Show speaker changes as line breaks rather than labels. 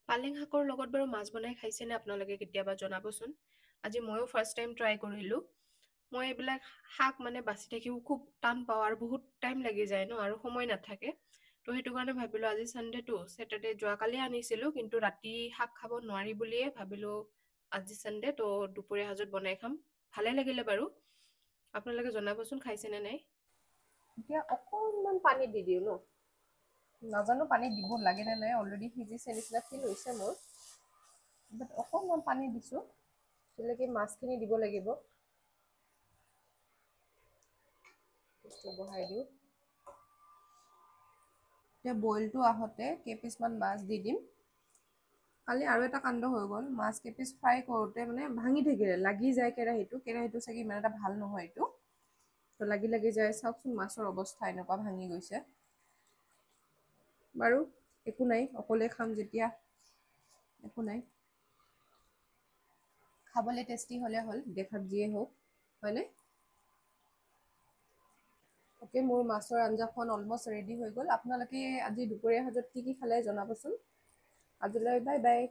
পালেং শাকৰ লগত বাৰু মাছ বনাই খাইছেনে আপোনালোকে কেতিয়াবা জনাবচোন। আজি ময়ো ফাৰ্ষ্ট টাইম ট্ৰাই কৰিলোঁ। মই এইবিলাক শাক মানে বাচি থাকিব খুব টান পাওঁ আৰু বহুত টাইম লাগি যায় ন আৰু সময় নাথাকে। তো সেইটো কাৰণে ভাবিলোঁ আজি ছানডেটো ছেটাৰডে যোৱাকালি আনিছিলোঁ কিন্তু ৰাতি শাক খাব নোৱাৰি বুলিয়ে ভাবিলোঁ আজি ছানডে তো দুপৰীয়া সাজত বনাই খাম। ভালে লাগিলে বাৰু। আপোনালোকে জনাবচোন খাইছেনে নাই।
এতিয়া অকণমান পানী দি দিওঁ ন, নাজানো পানী দিব লাগে নে নাই, অলৰেডি সিজিছে নিচিনা ফিল হৈছে মোৰ, বাট অকণমান পানী দিছোঁ, তেনেকৈ মাছখিনি দিব লাগিব। বহাই দিওঁ। এতিয়া বইলটো আহোঁতে কেইপিচমান মাছ দি দিম। কালি আৰু এটা কাণ্ড হৈ গ'ল, মাছ কেইপিচ ফ্ৰাই কৰোঁতে মানে ভাঙি থাকিলে, লাগি যায় কেৰাহীটো চাগে ইমান এটা ভাল নহয় এইটো, তো লাগি লাগি যায়। চাওকচোন মাছৰ অৱস্থা এনেকুৱা ভাঙি গৈছে। বাৰু একো নাই, অকলে খাম যেতিয়া একো নাই, খাবলৈ টেষ্টি হ'লে হ'ল, দেখাত যিয়ে হওক, হয়নে? অ'কে, মোৰ মাছৰ আঞ্জাখন অলমষ্ট ৰেডি হৈ গ'ল। আপোনালোকে আজি দুপৰীয়া সাজত কি কি খালে জনাবচোন। আজিলৈ বাই বাই।